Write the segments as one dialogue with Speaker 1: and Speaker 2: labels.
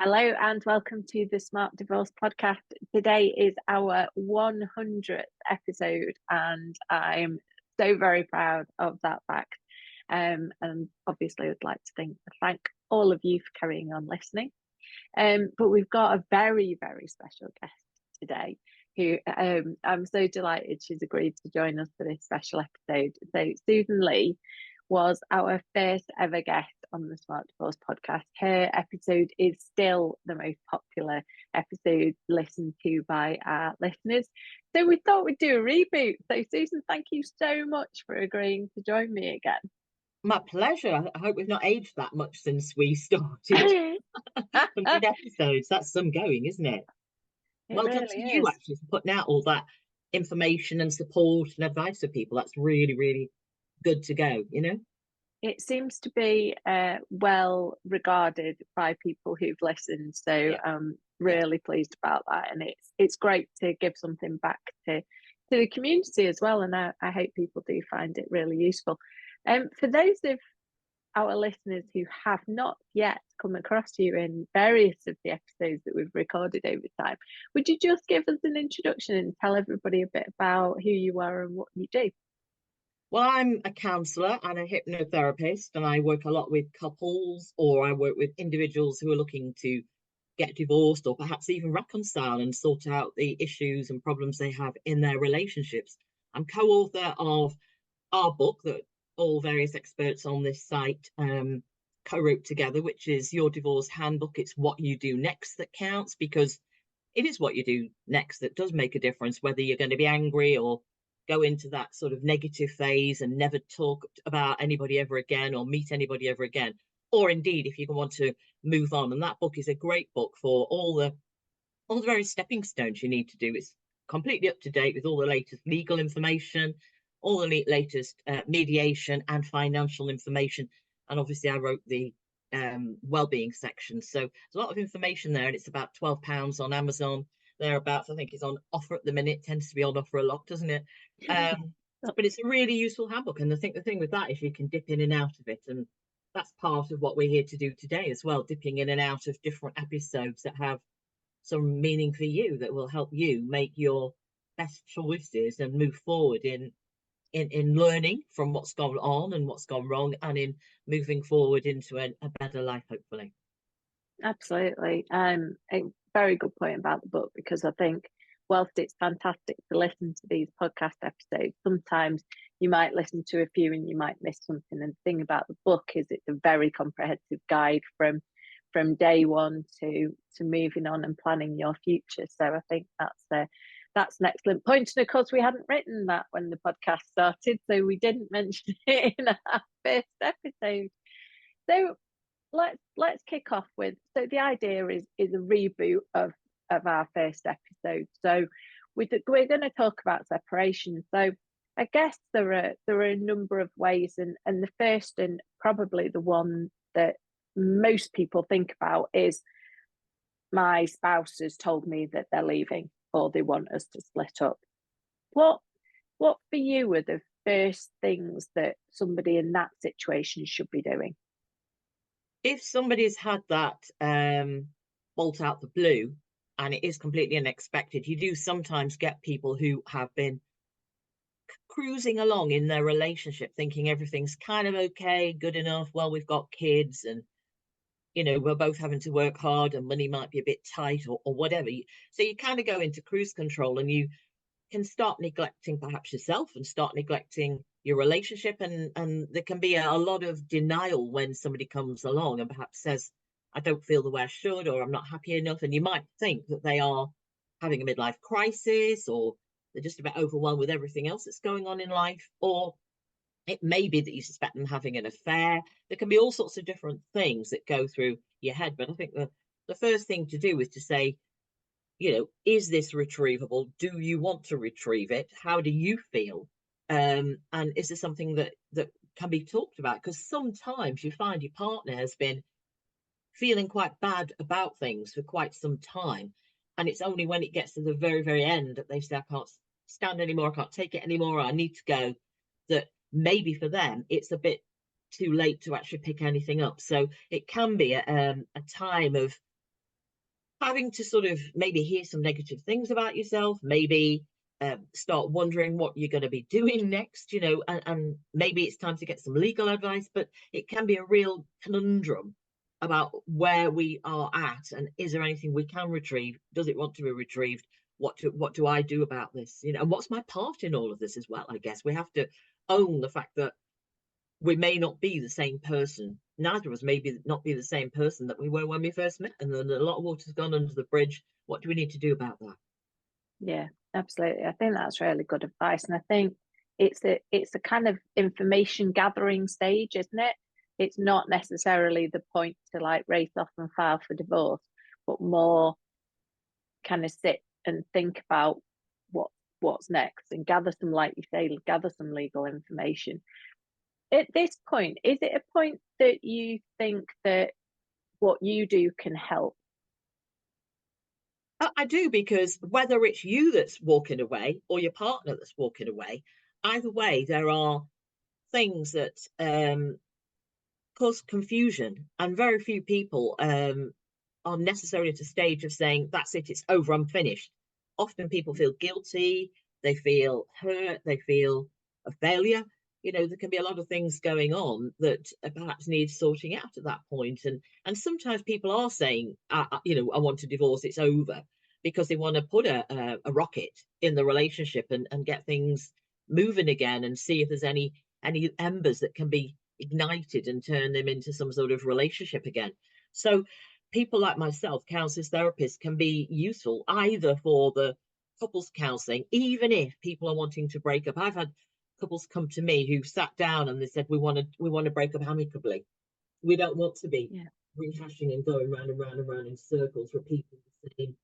Speaker 1: Hello and welcome to the Smart Divorce podcast. Today is our 100th episode and I'm so very proud of that fact. And obviously I'd like to thank all of you for carrying on listening. But we've got a very, very special guest today who I'm so delighted she's agreed to join us for this special episode. So Susan Leigh was our first ever guest on the Smart Divorce podcast. Her episode is still the most popular episode listened to by our listeners. So we thought we'd do a reboot. So Susan, thank you so much for agreeing to join me again.
Speaker 2: My pleasure. I hope we've not aged that much since we started 100 episodes. That's some going, isn't it? Well done to you, actually, for putting out all that information and support and advice for people. That's really, really good to go, you know?
Speaker 1: It seems to be well regarded by people who've listened. So yeah. I'm really pleased about that. And it's great to give something back to the community as well. And I hope people do find it really useful. For those of our listeners who have not yet come across you in various of the episodes that we've recorded over time, would you just give us an introduction and tell everybody a bit about who you are and what you do?
Speaker 2: Well, I'm a counsellor and a hypnotherapist, and I work a lot with couples, or I work with individuals who are looking to get divorced or perhaps even reconcile and sort out the issues and problems they have in their relationships. I'm co-author of our book that all various experts on this site co-wrote together, which is Your Divorce Handbook. It's what you do next that counts, because it is what you do next that does make a difference, whether you're going to be angry or go into that sort of negative phase and never talk about anybody ever again or meet anybody ever again, or indeed if you want to move on. And that book is a great book for all the various stepping stones you need to do. It's completely up to date with all the latest legal information, all the latest mediation and financial information. And obviously I wrote the well-being section, so there's a lot of information there, and it's about £12 on Amazon thereabouts. I think it's on offer at the minute. Tends to be on offer a lot, doesn't it? But it's a really useful handbook, and I think the thing with that is you can dip in and out of it, and that's part of what we're here to do today as well, dipping in and out of different episodes that have some meaning for you, that will help you make your best choices and move forward in learning from what's gone on and what's gone wrong, and in moving forward into a better life, hopefully.
Speaker 1: Absolutely. A very good point about the book, because I think whilst it's fantastic to listen to these podcast episodes, sometimes you might listen to a few and you might miss something. And the thing about the book is it's a very comprehensive guide from day one to moving on and planning your future. So I think that's an excellent point. And of course, we hadn't written that when the podcast started, so we didn't mention it in our first episode. So let's kick off with, so the idea is a reboot of our first episode. So we're going to talk about separation. So I guess there are a number of ways, and the first, and probably the one that most people think about, is my spouse has told me that they're leaving or they want us to split up. What for you are the first things that somebody in that situation should be doing?
Speaker 2: If somebody's had that bolt out the blue and it is completely unexpected, you do sometimes get people who have been cruising along in their relationship thinking everything's kind of okay, good enough. Well, we've got kids and, you know, we're both having to work hard and money might be a bit tight or whatever. So you kind of go into cruise control, and you can start neglecting perhaps yourself and start neglecting your relationship. And there can be a lot of denial when somebody comes along and perhaps says, I don't feel the way I should, or I'm not happy enough. And you might think that they are having a midlife crisis, or they're just about overwhelmed with everything else that's going on in life, or it may be that you suspect them having an affair. There can be all sorts of different things that go through your head. But I think the first thing to do is to say, you know, is this retrievable? Do you want to retrieve it? How do you feel? And is this something that can be talked about? Because sometimes you find your partner has been feeling quite bad about things for quite some time, and it's only when it gets to the very, very end that they say, I can't stand anymore, I can't take it anymore, I need to go, that maybe for them it's a bit too late to actually pick anything up. So it can be a time of having to sort of maybe hear some negative things about yourself, maybe start wondering what you're going to be doing next, and maybe it's time to get some legal advice, but it can be a real conundrum about where we are at, and is there anything we can retrieve? Does it want to be retrieved? What do I do about this? And what's my part in all of this as well? I guess we have to own the fact that we may not be the same person. Neither of us may not be the same person that we were when we first met, and then a lot of water's gone under the bridge. What do we need to do about that?
Speaker 1: Yeah, absolutely. I think that's really good advice, and I think it's a kind of information gathering stage, isn't it? It's not necessarily the point to like race off and file for divorce, but more kind of sit and think about what's next and gather some, like you say, gather some legal information. At this point, is it a point that you think that what you do can help?
Speaker 2: I do, because whether it's you that's walking away or your partner that's walking away, either way, there are things that cause confusion, and very few people are necessarily at a stage of saying, that's it, it's over, I'm finished. Often people feel guilty, they feel hurt, they feel a failure. There can be a lot of things going on that perhaps need sorting out at that point. And sometimes people are saying, I want to divorce, it's over, because they want to put a rocket in the relationship and get things moving again, and see if there's any embers that can be ignited and turn them into some sort of relationship again. So people like myself, counselors, therapists, can be useful either for the couples counselling, even if people are wanting to break up. I've had couples come to me who sat down and they said, we want to break up amicably. We don't want to be rehashing and going round and round and round in circles, repeating the same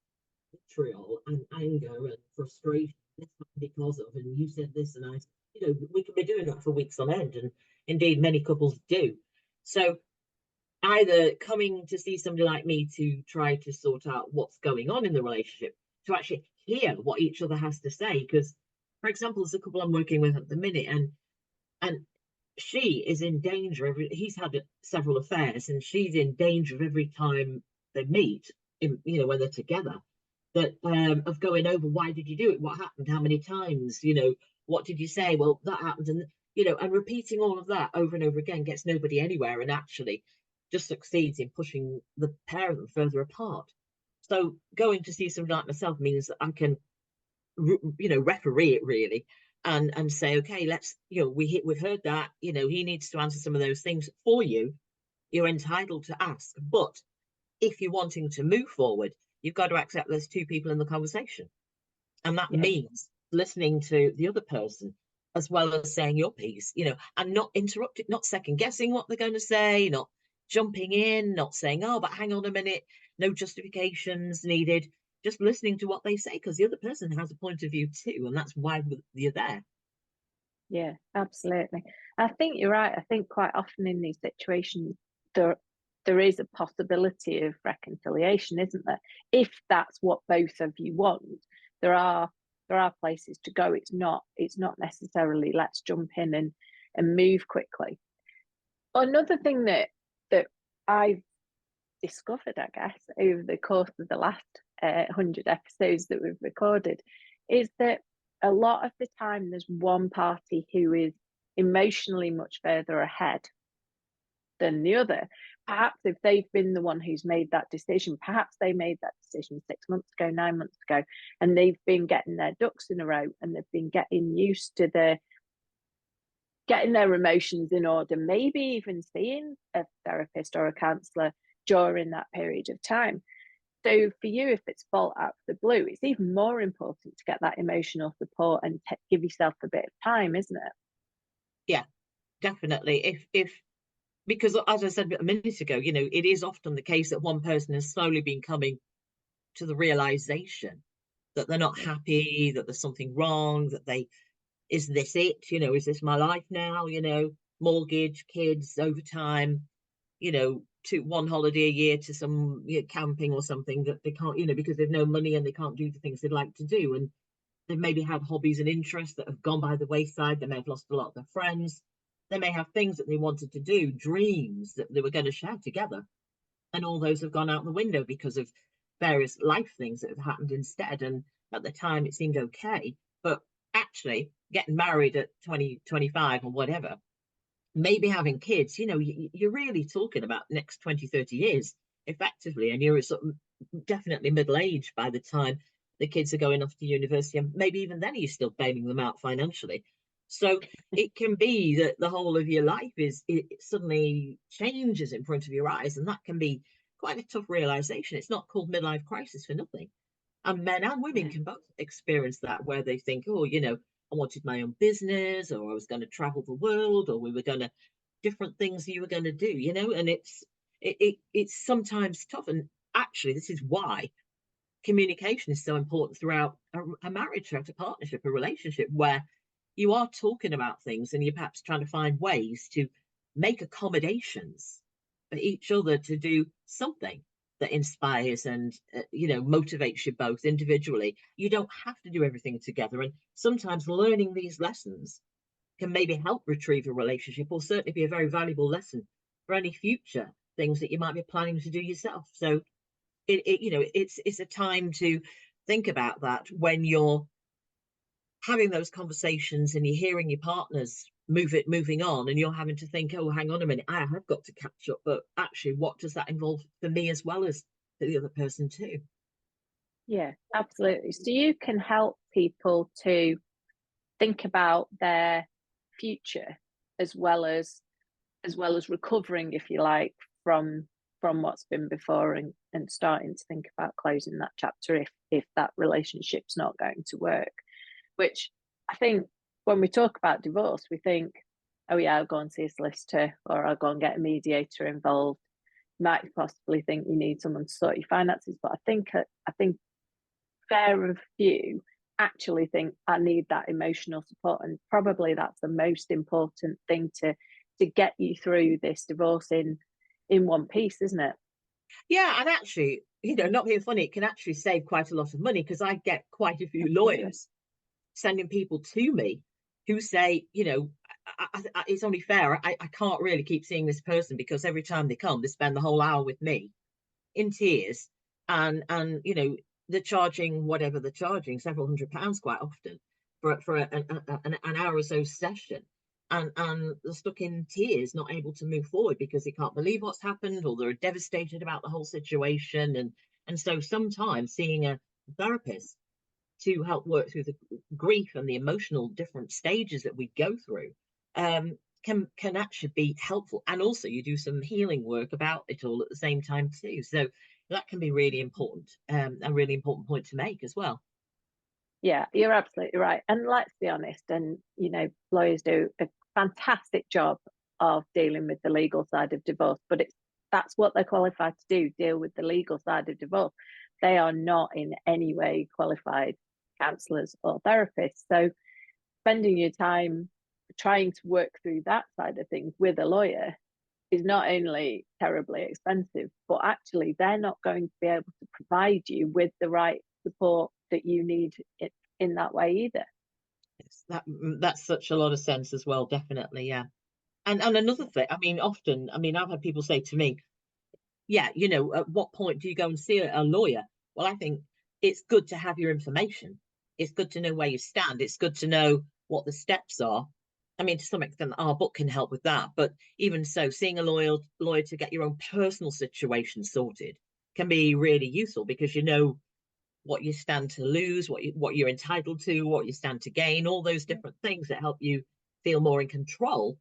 Speaker 2: vitriol and anger and frustration. This because of, and you said this, and I, we can be doing that for weeks on end, and indeed many couples do. So either coming to see somebody like me to try to sort out what's going on in the relationship, to actually hear what each other has to say. Because, for example, there's a couple I'm working with at the minute, and she is in danger. He's had several affairs, and she's in danger of every time they meet, when they're together, that of going over, why did you do it? What happened? How many times? What did you say? Well, that happened. And repeating all of that over and over again gets nobody anywhere, and actually just succeeds in pushing the pair of them further apart. So going to see somebody like myself means that I can, referee it really, and say, okay, let's, we've heard that, he needs to answer some of those things for you. You're entitled to ask, but if you're wanting to move forward, you've got to accept there's two people in the conversation, and that means listening to the other person as well as saying your piece, and not interrupting, not second guessing what they're going to say, not jumping in, not saying, oh, but hang on a minute, no justifications needed, just listening to what they say, because the other person has a point of view too, and that's why you're there.
Speaker 1: Yeah, absolutely. I think you're right. I think quite often in these situations, there is a possibility of reconciliation, isn't there? If that's what both of you want, there are places to go. It's not necessarily let's jump in and move quickly. Another thing that I've discovered, I guess, over the course of the last 100 episodes that we've recorded, is that a lot of the time there's one party who is emotionally much further ahead than the other. Perhaps if they've been the one who's made that decision, perhaps they made that decision 6 months ago, 9 months ago, and they've been getting their ducks in a row, and they've been getting used to getting their emotions in order, maybe even seeing a therapist or a counsellor during that period of time. So for you, if it's fault out of the blue, it's even more important to get that emotional support and give yourself a bit of time, isn't it?
Speaker 2: Yeah, definitely. If because, as I said a minute ago, it is often the case that one person has slowly been coming to the realization that they're not happy, that there's something wrong, that is this it? Is this my life now? Mortgage, kids, overtime, to one holiday a year to some camping or something that they can't, because they've no money and they can't do the things they'd like to do. And they've maybe had hobbies and interests that have gone by the wayside. They may have lost a lot of their friends. They may have things that they wanted to do, dreams that they were going to share together. And all those have gone out the window because of various life things that have happened instead. And at the time it seemed okay, but actually getting married at 20, 25 or whatever, maybe having kids, you're really talking about next 20, 30 years effectively, and you're sort of definitely middle-aged by the time the kids are going off to university, and maybe even then you're still bailing them out financially. So it can be that the whole of your life it suddenly changes in front of your eyes, and that can be quite a tough realization. It's not called midlife crisis for nothing. And men and women can both experience that, where they think, oh, I wanted my own business, or I was going to travel the world, or we were going to different things you were going to do, and it's sometimes tough. And actually, this is why communication is so important throughout a marriage, throughout a partnership, a relationship, where you are talking about things and you're perhaps trying to find ways to make accommodations for each other to do something that inspires and motivates you both individually. You don't have to do everything together, and sometimes learning these lessons can maybe help retrieve a relationship, or certainly be a very valuable lesson for any future things that you might be planning to do yourself. So it's a time to think about that when you're having those conversations and you're hearing your partners moving on, and you're having to think, oh, hang on a minute, I have got to catch up, but actually what does that involve for me as well as for the other person too?
Speaker 1: Yeah, absolutely. So you can help people to think about their future as well as recovering, if you like, from what's been before, and starting to think about closing that chapter if that relationship's not going to work. Which I think when we talk about divorce, we think, oh yeah, I'll go and see a solicitor, or I'll go and get a mediator involved. You might possibly think you need someone to sort your finances, but I think fair of few actually think I need that emotional support, and probably that's the most important thing to get you through this divorce in one piece, isn't it?
Speaker 2: Yeah, and actually, not being funny, it can actually save quite a lot of money, because I get quite a few
Speaker 1: Absolutely.
Speaker 2: lawyers sending people to me who say, it's only fair. I can't really keep seeing this person, because every time they come, they spend the whole hour with me in tears, and they're charging whatever they're charging, several £100s quite often for an hour or so session, and they're stuck in tears, not able to move forward because they can't believe what's happened, or they're devastated about the whole situation. And so sometimes seeing a therapist to help work through the grief and the emotional different stages that we go through can actually be helpful. And also you do some healing work about it all at the same time too. So that can be really important, a really important point to make as well.
Speaker 1: Yeah, you're absolutely right. And let's be honest, and lawyers do a fantastic job of dealing with the legal side of divorce, but that's what they're qualified to do, deal with the legal side of divorce. They are not in any way qualified counsellors or therapists. So spending your time trying to work through that side of things with a lawyer is not only terribly expensive, but actually they're not going to be able to provide you with the right support that you need in that way either.
Speaker 2: Yes, that's such a lot of sense as well, definitely, yeah. And another thing, often, I've had people say to me, yeah, at what point do you go and see a lawyer? Well, I think it's good to have your information. It's good to know where you stand. It's good to know what the steps are. To some extent, our book can help with that. But even so, seeing a lawyer to get your own personal situation sorted can be really useful, because you know what you stand to lose, what you're entitled to, what you stand to gain, all those different things that help you feel more in control.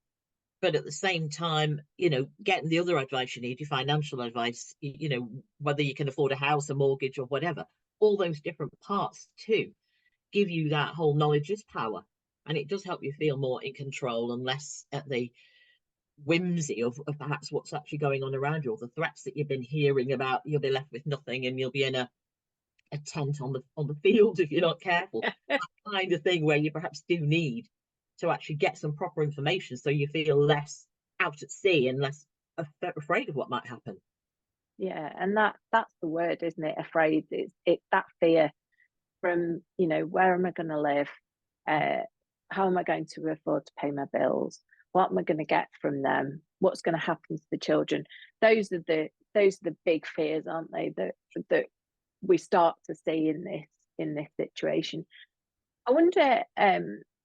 Speaker 2: But at the same time, getting the other advice you need, your financial advice, whether you can afford a house, a mortgage, or whatever, all those different parts too give you that whole knowledge is power. And it does help you feel more in control and less at the whimsy of perhaps what's actually going on around you, or the threats that you've been hearing about. You'll be left with nothing, and you'll be in a tent on the field if you're not careful. That kind of thing, where you perhaps do need to actually get some proper information, so you feel less out at sea and less afraid of what might happen.
Speaker 1: Yeah, and that's the word, isn't it? Afraid. It's that fear from, where am I going to live? How am I going to afford to pay my bills? What am I going to get from them? What's going to happen to the children? Those are the big fears, aren't they? That we start to see in this situation. I wonder, I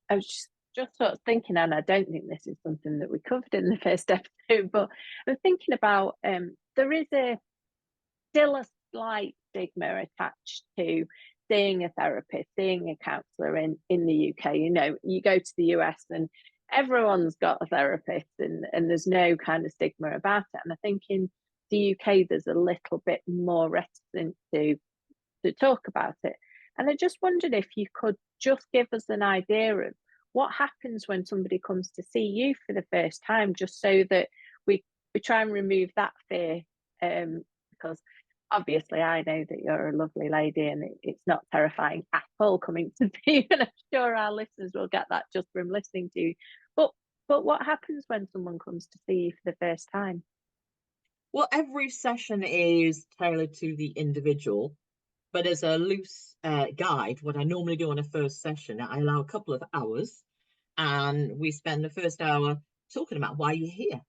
Speaker 1: was just sort of thinking, and I don't think this is something that we covered in the first episode, but I'm thinking about there is still a slight stigma attached to seeing a therapist, seeing a counsellor in the UK. You know, you go to the US and everyone's got a therapist, and there's no kind of stigma about it. And I think in the UK there's a little bit more reticent to talk about it. And I just wondered if you could just give us an idea of what happens when somebody comes to see you for the first time, just so that we try and remove that fear. Because obviously I know that you're a lovely lady, and it's not terrifying at all coming to see you, and I'm sure our listeners will get that just from listening to you. But what happens when someone comes to see you for the first time?
Speaker 2: Well, every session is tailored to the individual, but as a loose guide, what I normally do on a first session, I allow a couple of hours, and we spend the first hour talking about why you're here,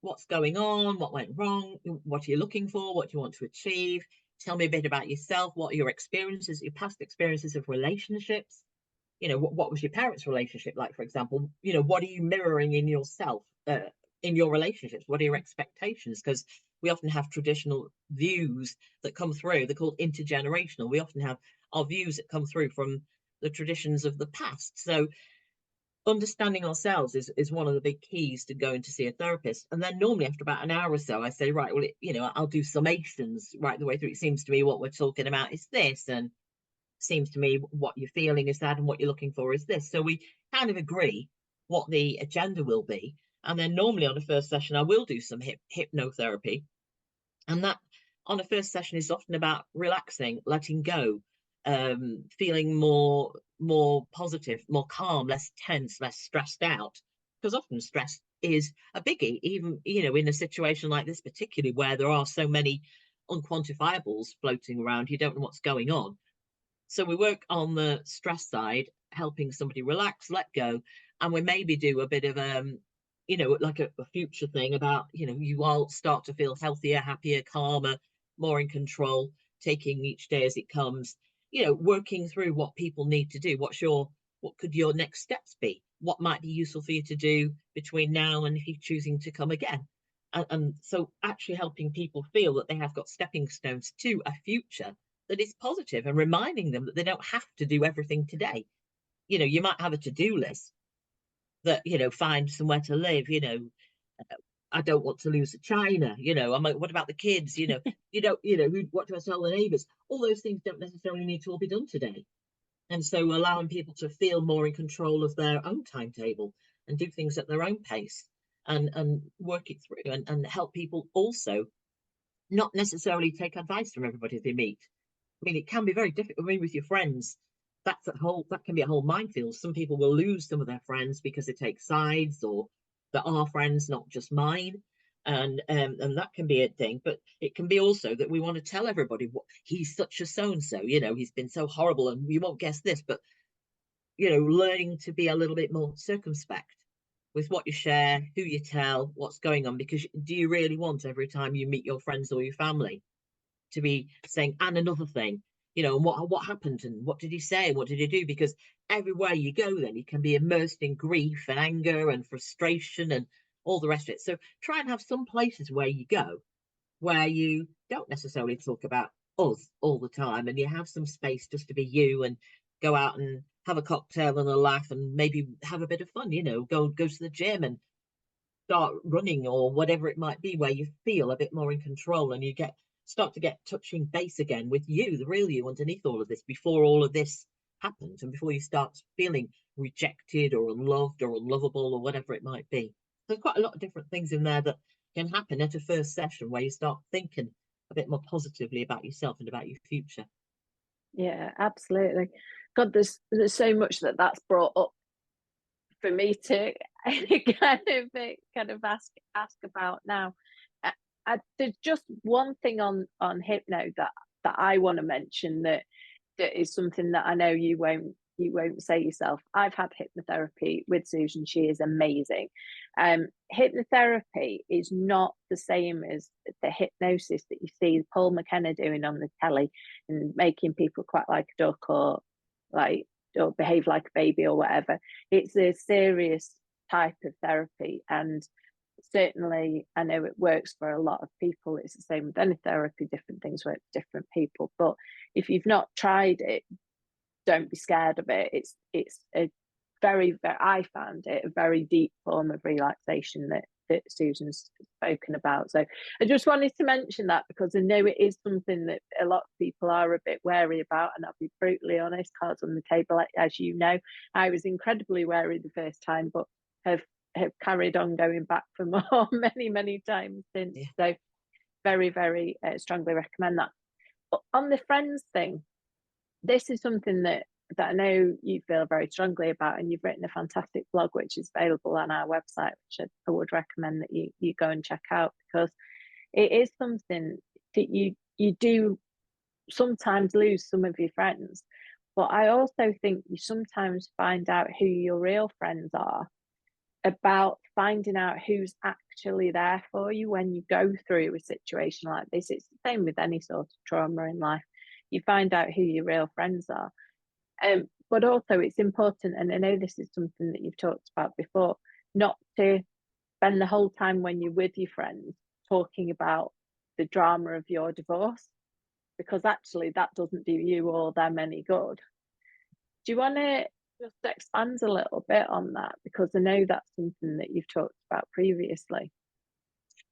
Speaker 2: what's going on, what went wrong, what are you looking for, what do you want to achieve. Tell me a bit about yourself. What are your experiences, your past experiences of relationships? You know, what was your parents' relationship like, for example? You know, what are you mirroring in yourself, in your relationships? What are your expectations? Because we often have traditional views that come through. They're called intergenerational. We often have our views that come through from the traditions of the past. So understanding ourselves is one of the big keys to going to see a therapist. And then normally after about an hour or so, I say, right, well, you know, I'll do summations right the way through. It seems to me what we're talking about is this, and seems to me what you're feeling is that, and what you're looking for is this. So we kind of agree what the agenda will be. And then normally on the first session, I will do some hypnotherapy. And that on a first session is often about relaxing, letting go, feeling more positive, more calm, less tense, less stressed out. Because often stress is a biggie, even, you know, in a situation like this, particularly where there are so many unquantifiables floating around, you don't know what's going on. So we work on the stress side, helping somebody relax, let go, and we maybe do a bit of you know, like a future thing about, you know, you all start to feel healthier, happier, calmer, more in control, taking each day as it comes, you know, working through what people need to do. What could your next steps be? What might be useful for you to do between now and if you're choosing to come again? And so actually helping people feel that they have got stepping stones to a future that is positive, and reminding them that they don't have to do everything today. You know, you might have a to-do list that, you know, find somewhere to live, you know, I don't want to lose to China, you know, I'm like, what about the kids, you know, you don't, you know, what do I tell the neighbours? All those things don't necessarily need to all be done today. And so allowing people to feel more in control of their own timetable and do things at their own pace, and work it through, and help people also not necessarily take advice from everybody they meet. I mean, it can be very difficult. I mean, with your friends, that can be a whole minefield. Some people will lose some of their friends because they take sides, or that are friends, not just mine. And that can be a thing. But it can be also that we want to tell everybody what he's such a so and so, you know, he's been so horrible, and you won't guess this, but you know, learning to be a little bit more circumspect with what you share, who you tell, what's going on, because do you really want every time you meet your friends or your family to be saying, and another thing, you know, and what happened, and what did he say, what did he do? Because everywhere you go, then you can be immersed in grief and anger and frustration and all the rest of it. So try and have some places where you go where you don't necessarily talk about us all the time, and you have some space just to be you, and go out and have a cocktail and a laugh, and maybe have a bit of fun, you know, go to the gym and start running, or whatever it might be, where you feel a bit more in control, and you start to get touching base again with you, the real you underneath all of this, before all of this happens, and before you start feeling rejected or unloved or unlovable or whatever it might be. There's quite a lot of different things in there that can happen at a first session, where you start thinking a bit more positively about yourself and about your future.
Speaker 1: Yeah, absolutely. God, there's so much that's brought up for me to kind of ask about now. There's just one thing on hypno that I want to mention, that is something that I know you you won't say yourself. I've had hypnotherapy with Susan. She is amazing. Hypnotherapy is not the same as the hypnosis that you see Paul McKenna doing on the telly and making people quack like a duck or like or behave like a baby or whatever. It's a serious type of therapy, and certainly I know it works for a lot of people. It's the same with any therapy, different things work for different people. But if you've not tried it, don't be scared of it. It's a very, I found it a very deep form of relaxation that Susan's spoken about. So I just wanted to mention that because I know it is something that a lot of people are a bit wary about, and I'll be brutally honest, cards on the table, as you know. I was incredibly wary the first time, but have carried on going back for more many times since.
Speaker 2: Yeah.
Speaker 1: So very, very strongly recommend that. But on the friends thing, this is something that I know you feel very strongly about, and you've written a fantastic blog which is available on our website, which I would recommend that you go and check out, because it is something that you do sometimes lose some of your friends, but I also think you sometimes find out who your real friends are about finding out who's actually there for you when you go through a situation like this. It's the same with any sort of trauma in life. You find out who your real friends are. But also it's important, and I know this is something that you've talked about before, not to spend the whole time when you're with your friends talking about the drama of your divorce, because actually that doesn't do you or them any good. Do you want to just expand a little bit on that? Because I know that's something that you've talked about previously.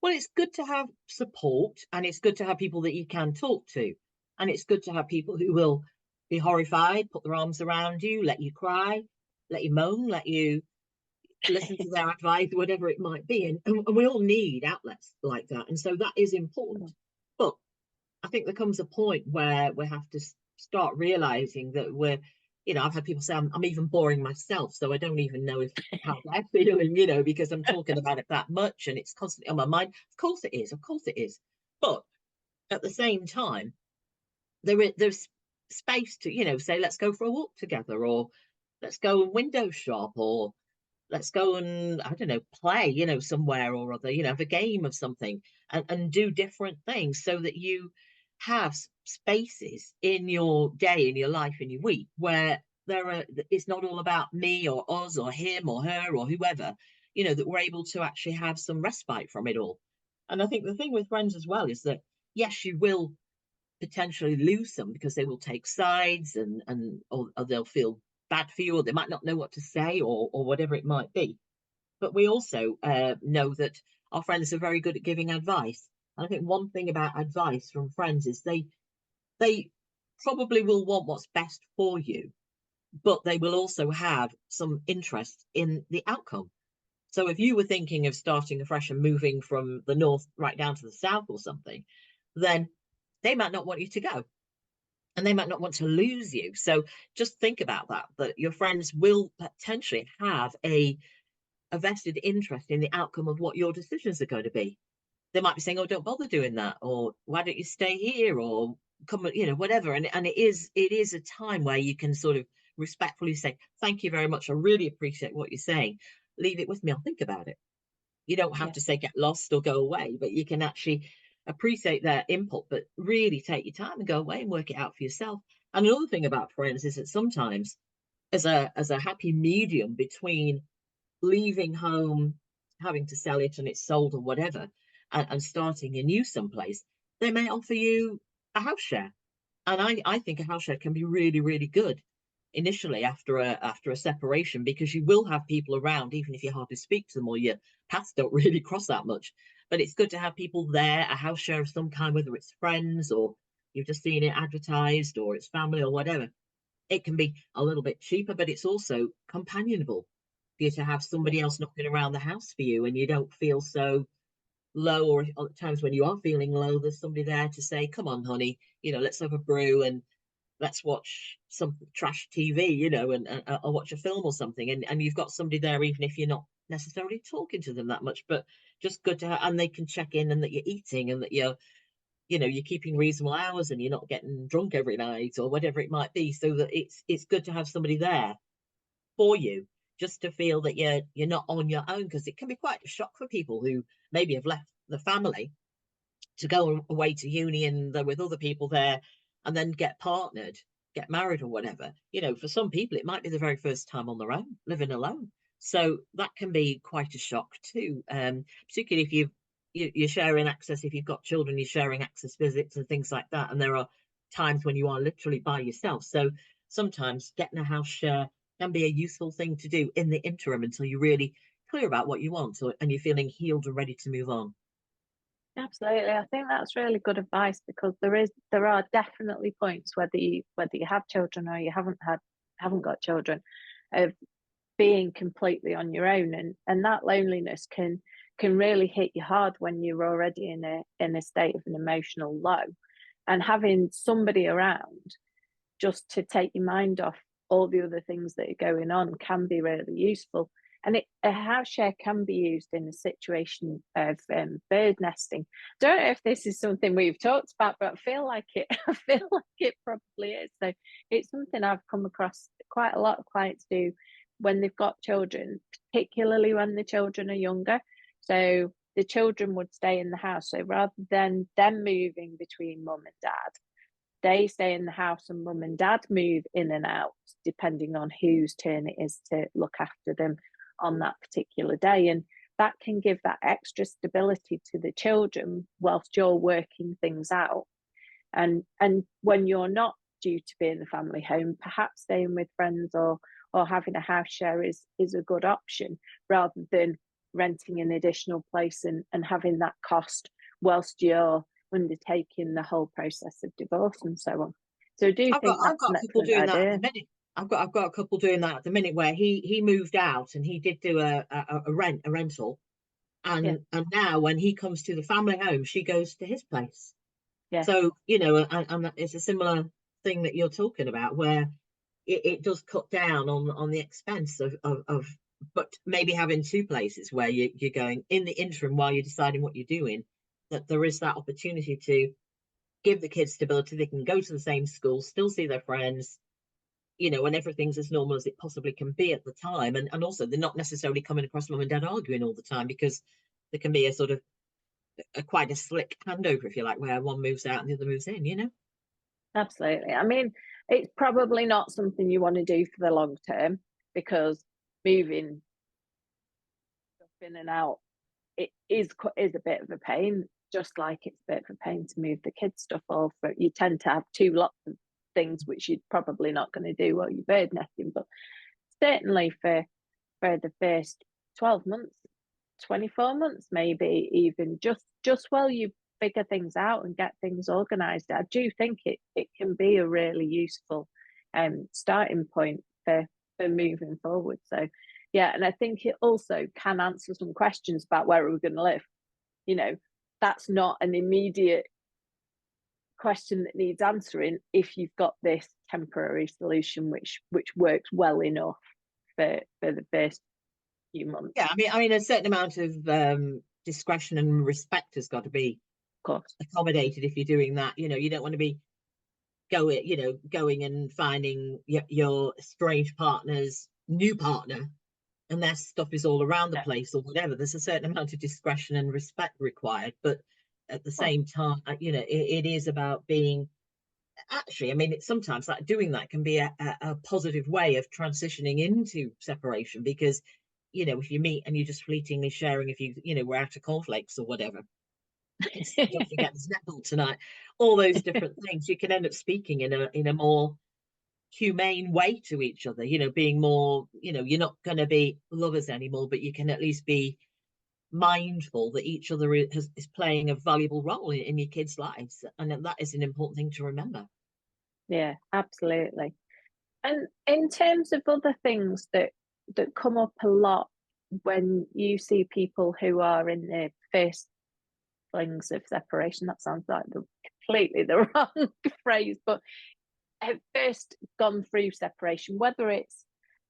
Speaker 2: Well, it's good to have support, and it's good to have people that you can talk to. And it's good to have people who will be horrified, put their arms around you, let you cry, let you moan, let you listen to their advice, whatever it might be. And we all need outlets like that. And so that is important. But I think there comes a point where we have to start realizing that I've had people say I'm even boring myself, so I don't even know how they're feeling, because I'm talking about it that much and it's constantly on my mind. Of course it is. But at the same time, there's space to, say, let's go for a walk together, or let's go and window shop, or let's go and, I don't know, play, somewhere or other, have a game of something, and do different things, so that you have spaces in your day, in your life, in your week, where it's not all about me or us or him or her or whoever, that we're able to actually have some respite from it all. And I think the thing with friends as well is that, yes, you will potentially lose some because they will take sides, or they'll feel bad for you, or they might not know what to say, or whatever it might be. But we also know that our friends are very good at giving advice. And I think one thing about advice from friends is they probably will want what's best for you, but they will also have some interest in the outcome. So if you were thinking of starting afresh and moving from the north right down to the south or something, then they might not want you to go, and they might not want to lose you. So just think about that your friends will potentially have a vested interest in the outcome of what your decisions are going to be. They might be saying, oh, don't bother doing that, or why don't you stay here, or come, whatever. And it is a time where you can sort of respectfully say, thank you very much, I really appreciate what you're saying, leave it with me, I'll think about it. You don't have to say get lost or go away, but you can actually appreciate their input, but really take your time and go away and work it out for yourself. And another thing about friends is that sometimes, as a happy medium between leaving home, having to sell it and it's sold or whatever, and starting anew someplace, they may offer you a house share. And I think a house share can be really, really good initially after a separation, because you will have people around, even if you hardly speak to them or your paths don't really cross that much. But it's good to have people there, a house share of some kind, whether it's friends or you've just seen it advertised or it's family or whatever. It can be a little bit cheaper, but it's also companionable for you to have somebody else knocking around the house for you, and you don't feel so low, or at times when you are feeling low, there's somebody there to say, come on, honey, let's have a brew and let's watch some trash TV, and or watch a film or something. And you've got somebody there, even if you're not necessarily talking to them that much, but just good to have, and they can check in, and that you're eating, and that you're you're keeping reasonable hours and you're not getting drunk every night or whatever it might be, so that it's good to have somebody there for you, just to feel that you're not on your own, because it can be quite a shock for people who maybe have left the family to go away to uni and they're with other people there, and then get partnered, get married or whatever. For some people it might be the very first time on their own, living alone. So that can be quite a shock too, particularly if you're sharing access. If you've got children, you're sharing access visits and things like that, and there are times when you are literally by yourself. So sometimes getting a house share can be a useful thing to do in the interim until you're really clear about what you want, and you're feeling healed and ready to move on.
Speaker 1: Absolutely. I think that's really good advice, because there are definitely points, whether you have children or you haven't got children, of being completely on your own, and that loneliness can really hit you hard when you're already in a state of an emotional low, and having somebody around just to take your mind off all the other things that are going on can be really useful. And a house share can be used in a situation of bird nesting. Don't know if this is something we've talked about, but I feel like it probably is. So it's something I've come across quite a lot of clients do when they've got children, particularly when the children are younger. So the children would stay in the house. So rather than them moving between mum and dad, they stay in the house and mum and dad move in and out, depending on whose turn it is to look after them on that particular day. And that can give that extra stability to the children whilst you're working things out. And when you're not due to be in the family home, perhaps staying with friends or having a house share is a good option, rather than renting an additional place and having that cost whilst you're undertaking the whole process of divorce and so on. So I do think that's
Speaker 2: I've got
Speaker 1: an
Speaker 2: people doing
Speaker 1: excellent
Speaker 2: that at
Speaker 1: idea.
Speaker 2: the minute. I've got a couple doing that at the minute, where he moved out and he did do a rental,
Speaker 1: Yeah,
Speaker 2: and now when he comes to the family home, she goes to his place.
Speaker 1: yeah,
Speaker 2: So and it's a similar thing that you're talking about, where it does cut down on the expense of but maybe having two places where you're going in the interim while you're deciding what you're doing, that there is that opportunity to give the kids stability. They can go to the same school, still see their friends, and everything's as normal as it possibly can be at the time. And also they're not necessarily coming across mum and dad arguing all the time, because there can be a sort of quite a slick handover, if you like, where one moves out and the other moves in.
Speaker 1: absolutely. I mean, it's probably not something you want to do for the long term, because moving stuff in and out, it is a bit of a pain, just like it's a bit of a pain to move the kids' stuff off. But you tend to have two lots of things which you're probably not going to do while you're bird nesting. But certainly for the first 12 months, 24 months, maybe even just while you figure things out and get things organized, I do think it can be a really useful starting point for moving forward. So yeah, and I think it also can answer some questions about where we're going to live. That's not an immediate question that needs answering if you've got this temporary solution which works well enough for the first few months.
Speaker 2: Yeah, I mean a certain amount of discretion and respect has got to be
Speaker 1: Of course.
Speaker 2: accommodated if you're doing that. You don't want to be going and finding your strange partner's new partner, and their stuff is all around the
Speaker 1: Yeah,
Speaker 2: place or whatever. There's a certain amount of discretion and respect required, but at the
Speaker 1: of course.
Speaker 2: same time, it is about being, actually, I mean, it's sometimes like doing that can be a positive way of transitioning into separation, because if you meet and you're just fleetingly sharing, if we're out of cornflakes or whatever, don't forget there's netball tonight, all those different things, you can end up speaking in a more humane way to each other, being more, you're not going to be lovers anymore, but you can at least be mindful that each other is playing a valuable role in your kids' lives, and that is an important thing to remember.
Speaker 1: Yeah, absolutely. And in terms of other things that come up a lot when you see people who are in their first flings of separation, that sounds like completely the wrong phrase, but have first gone through separation, whether it's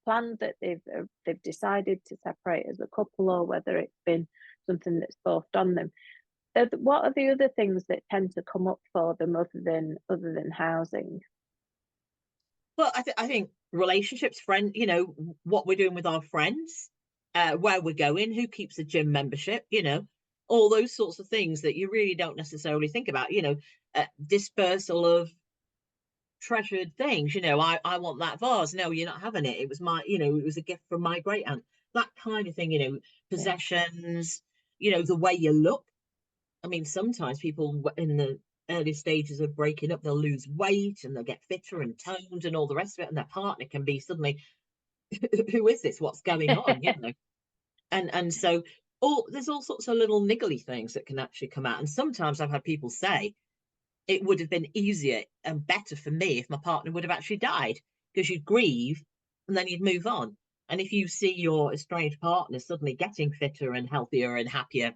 Speaker 1: planned that they've decided to separate as a couple, or whether it's been something that's forced on them, what are the other things that tend to come up for them other than housing?
Speaker 2: Well, I think relationships, friend, what we're doing with our friends, where we're going, who keeps a gym membership, all those sorts of things that you really don't necessarily think about, dispersal of treasured things. I want that vase. No, you're not having it. It was it was a gift from my great aunt. That kind of thing,
Speaker 1: Yeah.
Speaker 2: possessions, the way you look. I mean, sometimes people in the early stages of breaking up, they'll lose weight and they'll get fitter and toned and all the rest of it, and their partner can be suddenly, who is this? What's going on? And so there's all sorts of little niggly things that can actually come out. And sometimes I've had people say it would have been easier and better for me if my partner would have actually died, because you'd grieve and then you'd move on. And if you see your estranged partner suddenly getting fitter and healthier and happier,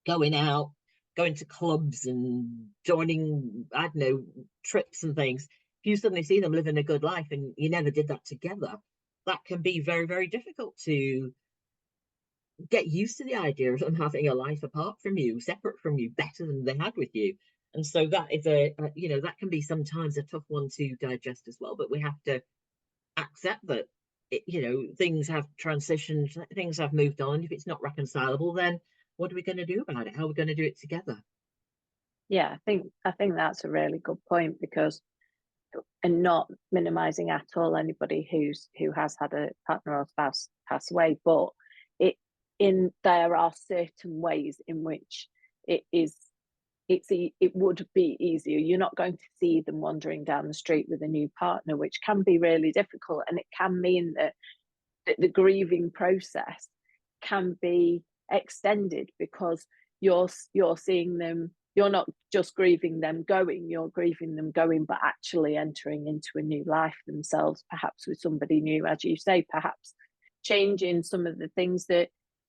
Speaker 2: going out, going to clubs and joining, I don't know, trips and things, if you suddenly see them living a good life and you never did that together, that can be very, very difficult to get used to the idea of them having a life apart from you, separate from you, better than they had with you. And so that is that can be sometimes a tough one to digest as well. But we have to accept that things have transitioned, things have moved on. If it's not reconcilable, then what are we going to do about it? How are we going to do it together?
Speaker 1: Yeah, I think that's a really good point, because, and not minimizing at all anybody who has had a partner or spouse pass away, but there are certain ways in which it would be easier. You're not going to see them wandering down the street with a new partner, which can be really difficult, and it can mean that the grieving process can be extended, because you're seeing them. You're not just grieving them going, you're grieving them going, but actually entering into a new life themselves, perhaps with somebody new, as you say, perhaps changing some of the things that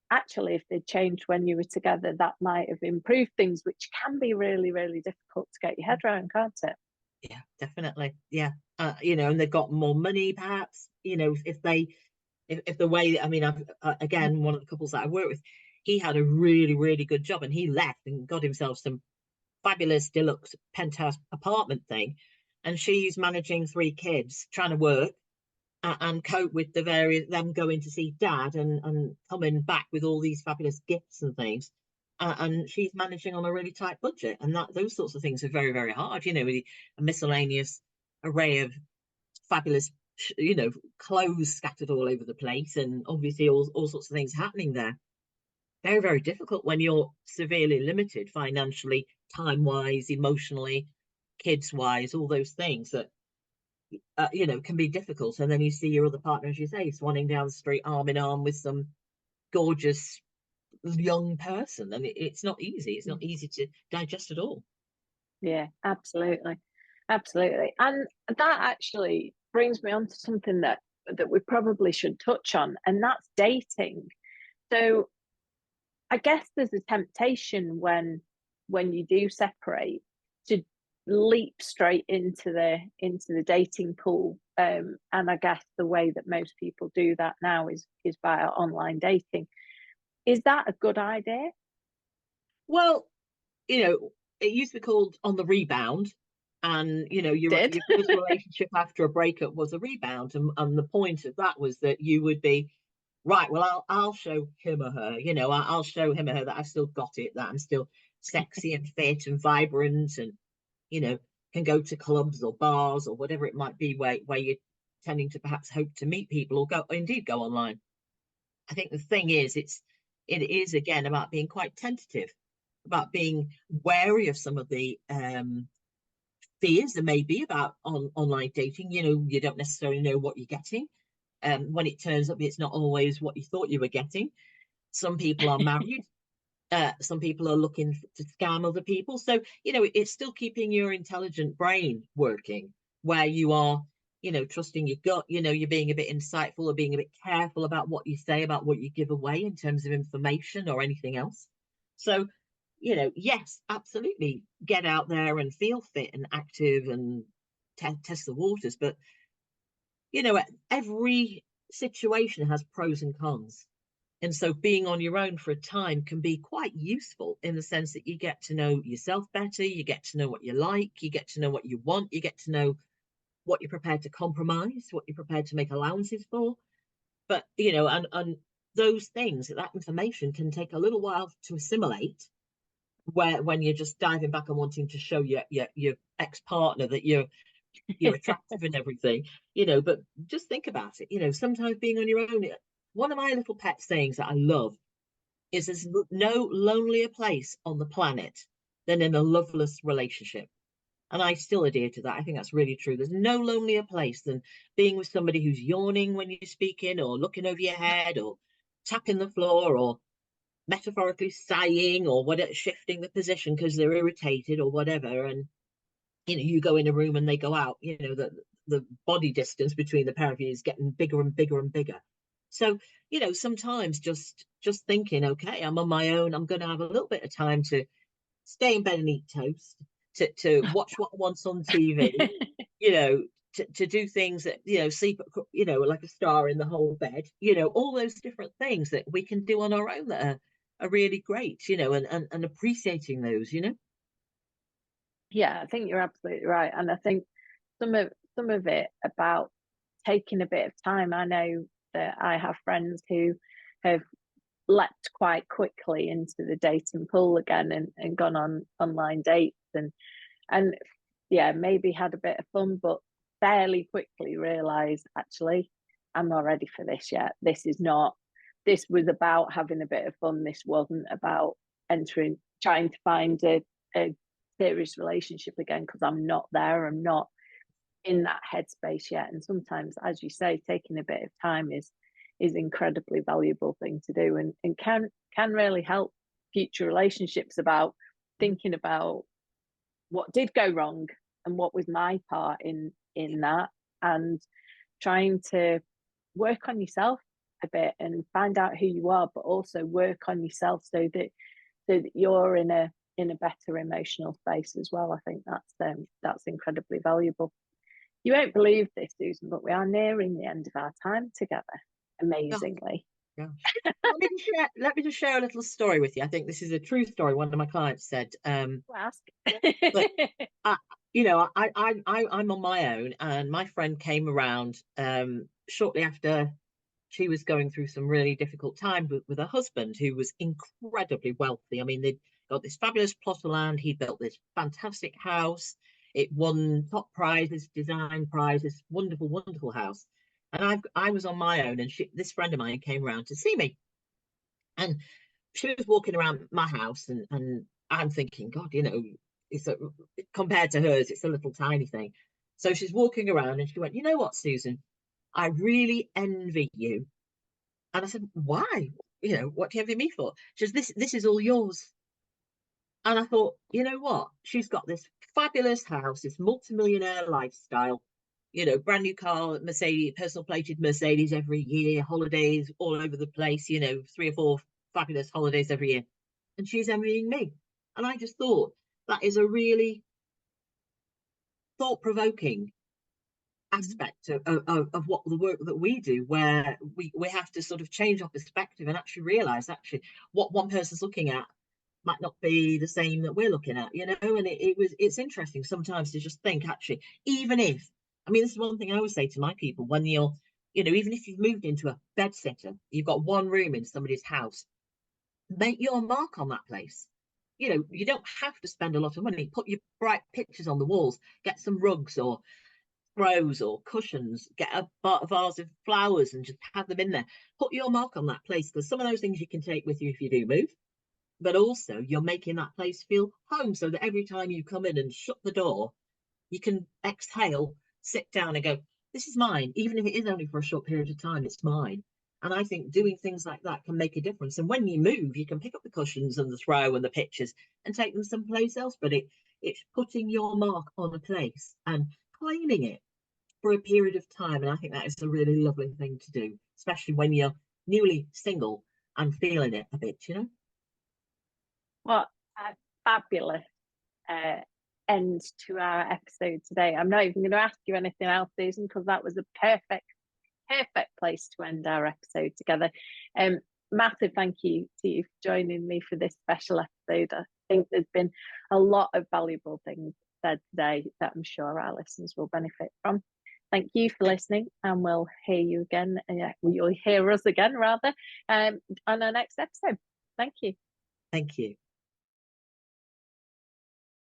Speaker 1: actually, if they'd changed when you were together, that might have improved things, which can be really, really difficult to get your head around, can't it?
Speaker 2: Yeah, definitely. Yeah. And they've got more money, perhaps, if the way, I mean, I've again, one of the couples that I work with, he had a really, really good job and he left and got himself some fabulous deluxe penthouse apartment thing. And she's managing 3 kids, trying to work and cope with the various them going to see dad and coming back with all these fabulous gifts and things. And she's managing on a really tight budget, and that those sorts of things are very, very hard. With a miscellaneous array of fabulous, clothes scattered all over the place, and obviously all sorts of things happening there. Very, very difficult when you're severely limited financially, time wise, emotionally, kids wise, all those things that can be difficult. And then you see your other partner, as you say, swanning down the street arm in arm with some gorgeous young person, and it's not easy. It's not easy to digest at all.
Speaker 1: Yeah, absolutely, absolutely. And that actually brings me on to something that we probably should touch on, and that's dating. So I guess there's a temptation when you do separate to leap straight into the dating pool. And I guess the way that most people do that now is via online dating. Is that a good idea?
Speaker 2: Well, it used to be called on the rebound, and
Speaker 1: Did
Speaker 2: your first relationship after a breakup was a rebound, and the point of that was that you would be right. Well, I'll show him or her, I'll show him or her that I've still got it, that I'm still sexy and fit and vibrant, and can go to clubs or bars or whatever it might be, where you're tending to perhaps hope to meet people or indeed go online. I think the thing is, it is again about being quite tentative, about being wary of some of the fears there may be about online dating. You don't necessarily know what you're getting. When it turns up, it's not always what you thought you were getting. Some people are married. Some people are looking to scam other people. So, it's still keeping your intelligent brain working, where you are, trusting your gut, you're being a bit insightful or being a bit careful about what you say, about what you give away in terms of information or anything else. So, yes, absolutely, get out there and feel fit and active and test the waters. But, every situation has pros and cons. And so being on your own for a time can be quite useful in the sense that you get to know yourself better, you get to know what you like, you get to know what you want, you get to know what you're prepared to compromise, what you're prepared to make allowances for. But, you know, and those things, that information can take a little while to assimilate, where when you're just diving back and wanting to show your ex-partner that you're attractive and everything, you know. But just think about it, you know, sometimes being on your own, one of my little pet sayings that I love is there's no lonelier place on the planet than in a loveless relationship. And I still adhere to that. I think that's really true. There's no lonelier place than being with somebody who's yawning when you're speaking, or looking over your head, or tapping the floor, or metaphorically sighing, or whatever, shifting the position because they're irritated or whatever. And you know, you go in a room and they go out. You know, the body distance between the pair of you is getting bigger and bigger and bigger. So, you know, sometimes just thinking, okay, I'm on my own. I'm going to have a little bit of time to stay in bed and eat toast, to watch what I want on TV, you know, to do things that, you know, sleep, you know, like a star in the whole bed, you know, all those different things that we can do on our own that are really great, you know, and appreciating those, you know.
Speaker 1: Yeah, I think you're absolutely right. And I think some of it about taking a bit of time. I know that I have friends who have leapt quite quickly into the dating pool again, and gone on online dates, and yeah, maybe had a bit of fun, but fairly quickly realised, actually, I'm not ready for this yet. This was about having a bit of fun. This wasn't about trying to find a serious relationship again, because I'm not there. I'm not in that headspace yet. And sometimes, as you say, taking a bit of time is incredibly valuable thing to do, and can really help future relationships, about thinking about what did go wrong and what was my part in that, and trying to work on yourself a bit and find out who you are, but also work on yourself so that you're in a better emotional space as well. I think that's incredibly valuable. You won't believe this, Susan, but we are nearing the end of our time together, amazingly.
Speaker 2: Yeah. Let me just share a little story with you. I think this is a true story. One of my clients said,
Speaker 1: Ask.
Speaker 2: like, you know, I'm on my own, and my friend came around shortly after she was going through some really difficult time with her husband, who was incredibly wealthy. I mean, they'd got this fabulous plot of land. He built this fantastic house. It won top prizes, design prizes, wonderful, wonderful house. And I was on my own, and this friend of mine came around to see me, and she was walking around my house, and I'm thinking, God, you know, compared to hers, it's a little tiny thing. So she's walking around, and she went, you know what, Susan, I really envy you. And I said, why? You know, what do you envy me for? She says, this is all yours. And I thought, you know what? She's got this fabulous house, this multimillionaire lifestyle, you know, brand new car, Mercedes, personal plated Mercedes every year, holidays all over the place, you know, 3 or 4 fabulous holidays every year. And she's envying me. And I just thought that is a really thought-provoking aspect of what the work that we do, where we have to sort of change our perspective and actually realize actually what one person's looking at might not be the same that we're looking at, you know. And it's interesting sometimes to just think, actually, even if, I mean, this is one thing I always say to my people, when you're, you know, even if you've moved into a bed sitter, you've got one room in somebody's house, make your mark on that place. You know, you don't have to spend a lot of money. Put your bright pictures on the walls, get some rugs or throws or cushions, get a vase of flowers and just have them in there. Put your mark on that place, because some of those things you can take with you if you do move, but also you're making that place feel home, so that every time you come in and shut the door, you can exhale, sit down and go, this is mine. Even if it is only for a short period of time, it's mine. And I think doing things like that can make a difference. And when you move, you can pick up the cushions and the throw and the pictures and take them someplace else. But it's putting your mark on a place and claiming it for a period of time. And I think that is a really lovely thing to do, especially when you're newly single and feeling it a bit, you know.
Speaker 1: What a fabulous end to our episode today. I'm not even going to ask you anything else, Susan, because that was a perfect place to end our episode together. massive thank you to you for joining me for this special episode. I think there's been a lot of valuable things said today that I'm sure our listeners will benefit from. Thank you for listening, and we'll hear you again. You'll hear us again, rather, on our next episode. Thank you.
Speaker 2: Thank you.